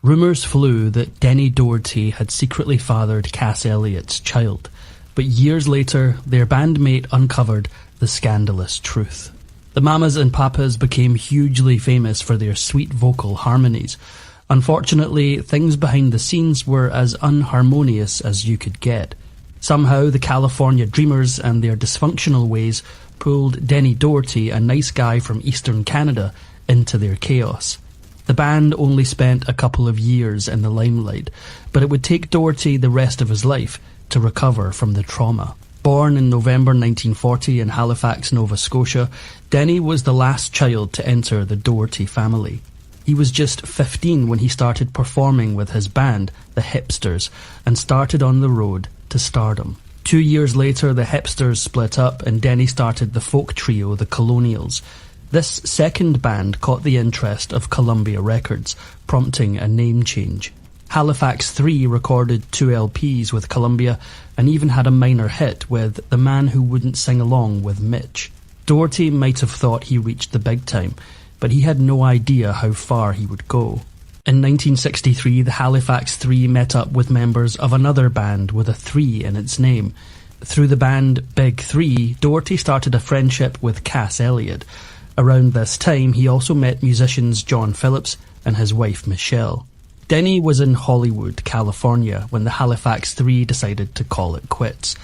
Rumours flew that Denny Doherty had secretly fathered Cass Elliott's child, but years later their bandmate uncovered the scandalous truth. The Mamas and Papas became hugely famous for their sweet vocal harmonies. Unfortunately, things behind the scenes were as unharmonious as you could get. Somehow the California Dreamers and their dysfunctional ways pulled Denny Doherty, a nice guy from eastern Canada, into their chaos. The band only spent a couple of years in the limelight, but it would take Doherty the rest of his life to recover from the trauma. Born in November 1940 in Halifax, Nova Scotia, Denny was the last child to enter the Doherty family. He was just 15 when he started performing with his band, the Hipsters, and started on the road to stardom. 2 years later, the Hipsters split up and Denny started the folk trio, the Colonials. This second band caught the interest of Columbia Records, prompting a name change. Halifax 3 recorded 2 LPs with Columbia and even had a minor hit with The Man Who Wouldn't Sing Along with Mitch. Doherty might have thought he reached the big time, but he had no idea how far he would go. In 1963, the Halifax 3 met up with members of another band with a 3 in its name. Through the band Big 3, Doherty started a friendship with Cass Elliott. Around this time, he also met musicians John Phillips and his wife Michelle. Denny was in Hollywood, California, when the Halifax 3 decided to call it quits.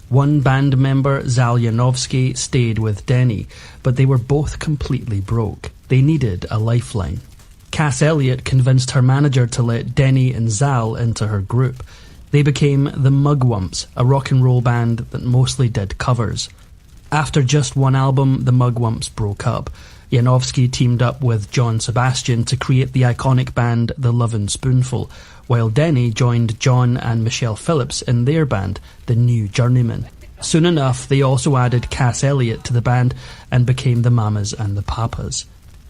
One band member, Zal Yanovsky, stayed with Denny, but they were both completely broke. They needed a lifeline. Cass Elliott convinced her manager to let Denny and Zal into her group. They became the Mugwumps, a rock and roll band that mostly did covers. After just one album, the Mugwumps broke up. Yanovsky teamed up with John Sebastian to create the iconic band The Lovin' Spoonful, while Denny joined John and Michelle Phillips in their band, The New Journeymen. Soon enough, they also added Cass Elliott to the band and became the Mamas and the Papas.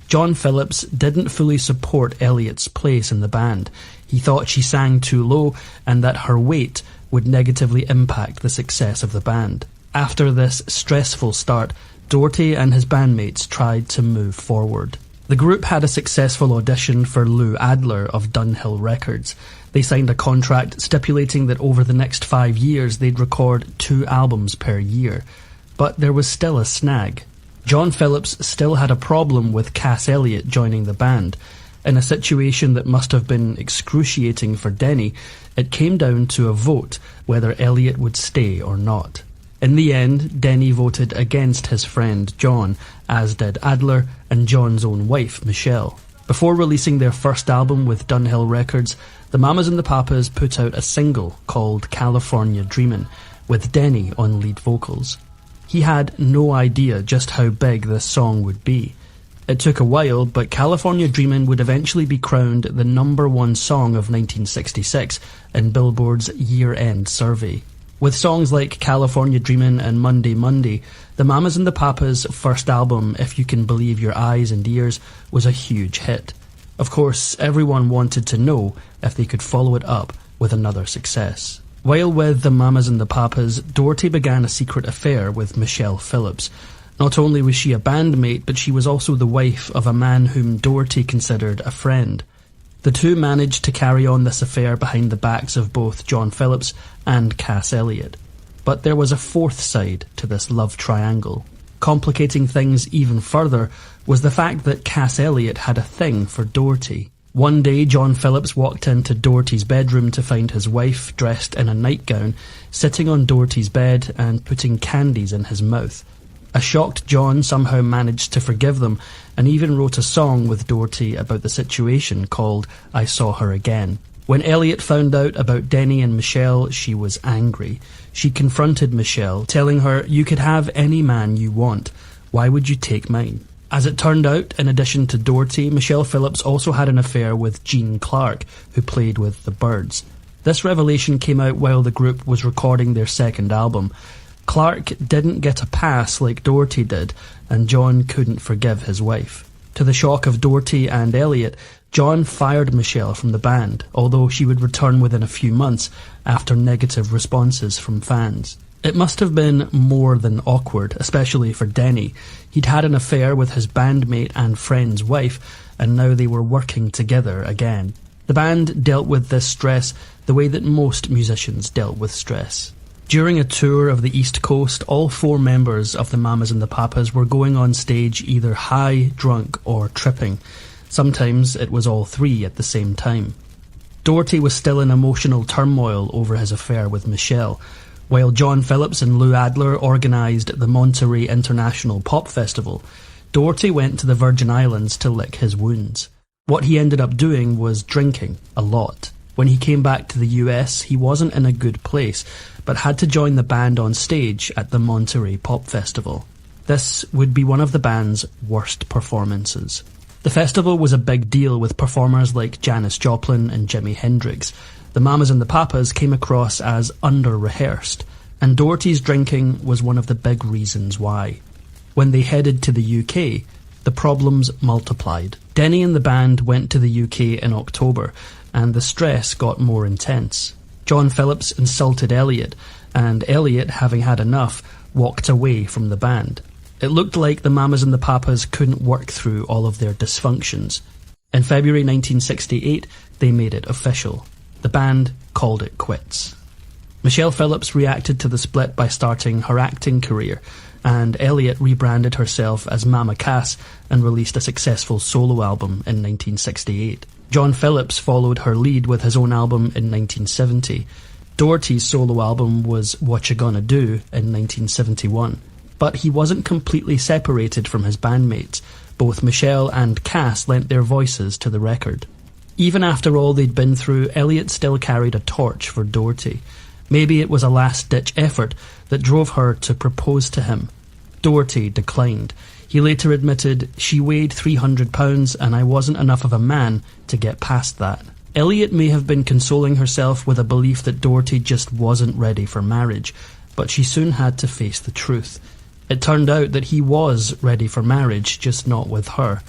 John Phillips didn't fully support Elliott's place in the band. He thought she sang too low and that her weight would negatively impact the success of the band. After this stressful start, Doherty and his bandmates tried to move forward. The group had a successful audition for Lou Adler of Dunhill Records. They signed a contract stipulating that over the next 5 years they'd record 2 albums per year. But there was still a snag. John Phillips still had a problem with Cass Elliott joining the band. In a situation that must have been excruciating for Denny, it came down to a vote whether Elliott would stay or not. In the end, Denny voted against his friend John, as did Adler and John's own wife, Michelle. Before releasing their first album with Dunhill Records, the Mamas and the Papas put out a single called California Dreamin', with Denny on lead vocals. He had no idea just how big this song would be. It took a while, but California Dreamin' would eventually be crowned the #1 song of 1966 in Billboard's year-end survey. With songs like California Dreamin' and Monday Monday, the Mamas and the Papas' first album, If You Can Believe Your Eyes and Ears, was a huge hit. Of course, everyone wanted to know if they could follow it up with another success. While with the Mamas and the Papas, Doherty began a secret affair with Michelle Phillips. Not only was she a bandmate, but she was also the wife of a man whom Doherty considered a friend. The two managed to carry on this affair behind the backs of both John Phillips and Cass Elliott. But there was a fourth side to this love triangle. Complicating things even further was the fact that Cass Elliott had a thing for Doherty. One day, John Phillips walked into Doherty's bedroom to find his wife, dressed in a nightgown, sitting on Doherty's bed and putting candies in his mouth. A shocked John somehow managed to forgive them and even wrote a song with Doherty about the situation called I Saw Her Again. When Elliott found out about Denny and Michelle, she was angry. She confronted Michelle, telling her, "You could have any man you want. Why would you take mine?" As it turned out, in addition to Doherty, Michelle Phillips also had an affair with Gene Clark, who played with the Byrds. This revelation came out while the group was recording their second album. Clark didn't get a pass like Doherty did, and John couldn't forgive his wife. To the shock of Doherty and Elliott, John fired Michelle from the band, although she would return within a few months after negative responses from fans. It must have been more than awkward, especially for Denny. He'd had an affair with his bandmate and friend's wife, and now they were working together again. The band dealt with this stress the way that most musicians dealt with stress. During a tour of the East Coast, all 4 members of the Mamas and the Papas were going on stage either high, drunk, or tripping. Sometimes it was all 3 at the same time. Doherty was still in emotional turmoil over his affair with Michelle, while John Phillips and Lou Adler organised the Monterey International Pop Festival. Doherty went to the Virgin Islands to lick his wounds. What he ended up doing was drinking a lot. When he came back to the US, he wasn't in a good place, but had to join the band on stage at the Monterey Pop Festival. This would be one of the band's worst performances. The festival was a big deal with performers like Janis Joplin and Jimi Hendrix. The Mamas and the Papas came across as under-rehearsed, and Doherty's drinking was one of the big reasons why. When they headed to the UK, the problems multiplied. Denny and the band went to the UK in October, and the stress got more intense. John Phillips insulted Elliot, and Elliot, having had enough, walked away from the band. It looked like the Mamas and the Papas couldn't work through all of their dysfunctions. In February 1968, they made it official. The band called it quits. Michelle Phillips reacted to the split by starting her acting career, and Elliot rebranded herself as Mama Cass and released a successful solo album in 1968. John Phillips followed her lead with his own album in 1970. Doherty's solo album was What You Gonna Do in 1971. But he wasn't completely separated from his bandmates. Both Michelle and Cass lent their voices to the record. Even after all they'd been through, Elliot still carried a torch for Doherty. Maybe it was a last-ditch effort that drove her to propose to him. Doherty declined. He later admitted, "She weighed 300 pounds and I wasn't enough of a man to get past that." Elliot may have been consoling herself with a belief that Doherty just wasn't ready for marriage, but she soon had to face the truth. It turned out that he was ready for marriage, just not with her.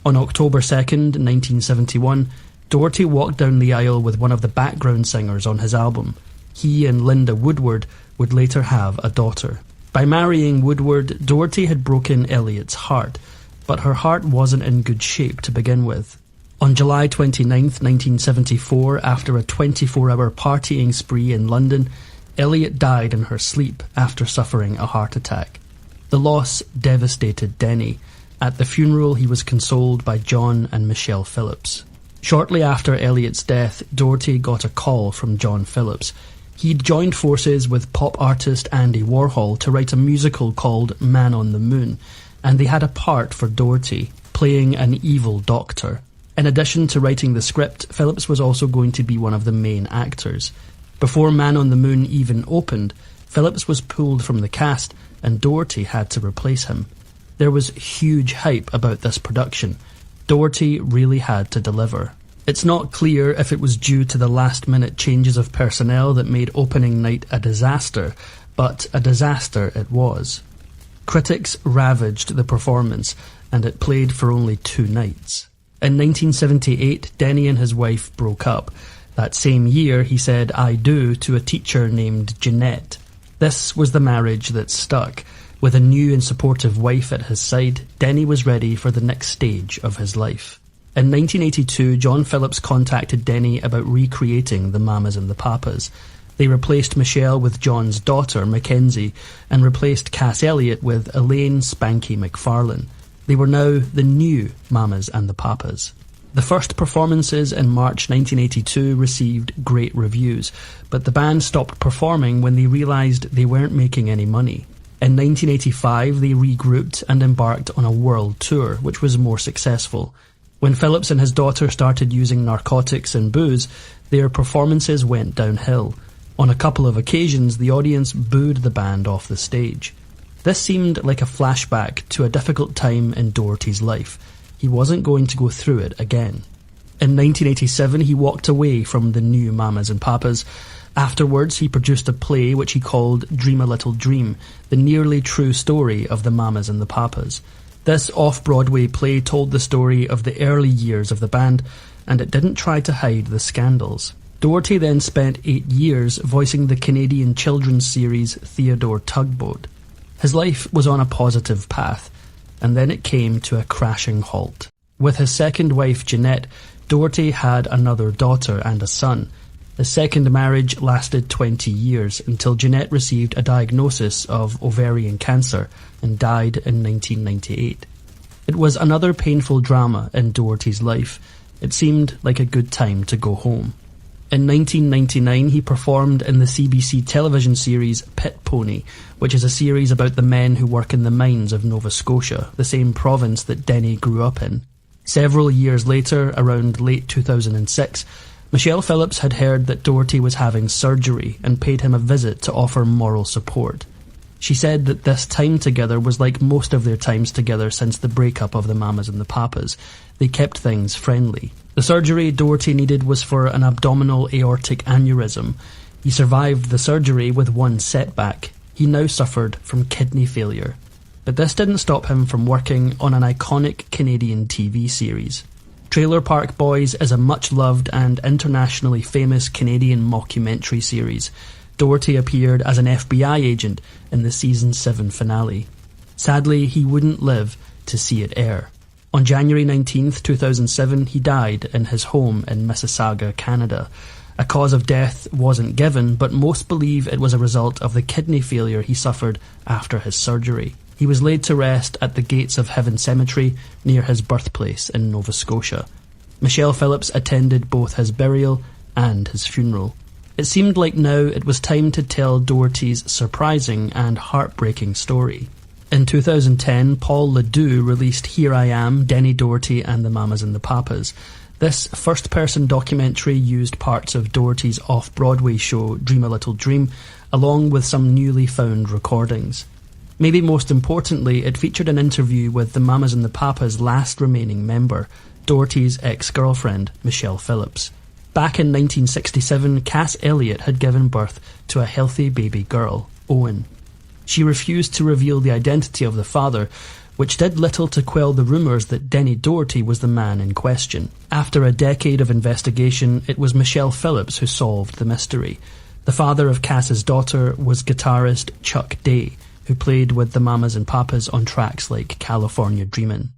On October 2nd, 1971, Doherty walked down the aisle with one of the background singers on his album. He and Linda Woodward would later have a daughter. By marrying Woodward, Doherty had broken Elliot's heart, but her heart wasn't in good shape to begin with. On July 29th, 1974, after a 24-hour partying spree in London, Elliot died in her sleep after suffering a heart attack. The loss devastated Denny. At the funeral, he was consoled by John and Michelle Phillips. Shortly after Elliot's death, Doherty got a call from John Phillips. He'd joined forces with pop artist Andy Warhol to write a musical called Man on the Moon, and they had a part for Doherty, playing an evil doctor. In addition to writing the script, Phillips was also going to be one of the main actors. Before Man on the Moon even opened, Phillips was pulled from the cast and Doherty had to replace him. There was huge hype about this production. Doherty really had to deliver. It's not clear if it was due to the last-minute changes of personnel that made opening night a disaster, but a disaster it was. Critics ravaged the performance, and it played for only 2 nights. In 1978, Denny and his wife broke up. That same year, he said "I do" to a teacher named Jeanette. This was the marriage that stuck. With a new and supportive wife at his side, Denny was ready for the next stage of his life. In 1982, John Phillips contacted Denny about recreating the Mamas and the Papas. They replaced Michelle with John's daughter, Mackenzie, and replaced Cass Elliot with Elaine Spanky McFarlane. They were now the new Mamas and the Papas. The first performances in March 1982 received great reviews, but the band stopped performing when they realised they weren't making any money. In 1985, they regrouped and embarked on a world tour, which was more successful. When Phillips and his daughter started using narcotics and booze, their performances went downhill. On a couple of occasions, the audience booed the band off the stage. This seemed like a flashback to a difficult time in Doherty's life. He wasn't going to go through it again. In 1987, he walked away from the new Mamas and Papas. Afterwards, he produced a play which he called Dream a Little Dream, the nearly true story of the Mamas and the Papas. This off-Broadway play told the story of the early years of the band, and it didn't try to hide the scandals. Doherty then spent 8 years voicing the Canadian children's series Theodore Tugboat. His life was on a positive path, and then it came to a crashing halt. With his second wife, Jeanette, Doherty had another daughter and a son. The second marriage lasted 20 years until Jeanette received a diagnosis of ovarian cancer and died in 1998. It was another painful drama in Doherty's life. It seemed like a good time to go home. In 1999, he performed in the CBC television series Pit Pony, which is a series about the men who work in the mines of Nova Scotia, the same province that Denny grew up in. Several years later, around late 2006, Michelle Phillips had heard that Doherty was having surgery and paid him a visit to offer moral support. She said that this time together was like most of their times together since the breakup of the Mamas and the Papas. They kept things friendly. The surgery Doherty needed was for an abdominal aortic aneurysm. He survived the surgery with one setback. He now suffered from kidney failure. But this didn't stop him from working on an iconic Canadian TV series. Trailer Park Boys is a much-loved and internationally famous Canadian mockumentary series. Doherty appeared as an FBI agent in the Season 7 finale. Sadly, he wouldn't live to see it air. On January 19, 2007, he died in his home in Mississauga, Canada. A cause of death wasn't given, but most believe it was a result of the kidney failure he suffered after his surgery. He was laid to rest at the Gates of Heaven Cemetery near his birthplace in Nova Scotia. Michelle Phillips attended both his burial and his funeral. It seemed like now it was time to tell Doherty's surprising and heartbreaking story. In 2010, Paul Ledoux released Here I Am, Denny Doherty and the Mamas and the Papas. This first-person documentary used parts of Doherty's off-Broadway show Dream a Little Dream, along with some newly found recordings. Maybe most importantly, it featured an interview with the Mamas and the Papas' last remaining member, Doherty's ex-girlfriend, Michelle Phillips. Back in 1967, Cass Elliot had given birth to a healthy baby girl, Owen. She refused to reveal the identity of the father, which did little to quell the rumours that Denny Doherty was the man in question. After a decade of investigation, it was Michelle Phillips who solved the mystery. The father of Cass's daughter was guitarist Chuck Day, who played with the Mamas and Papas on tracks like California Dreamin'.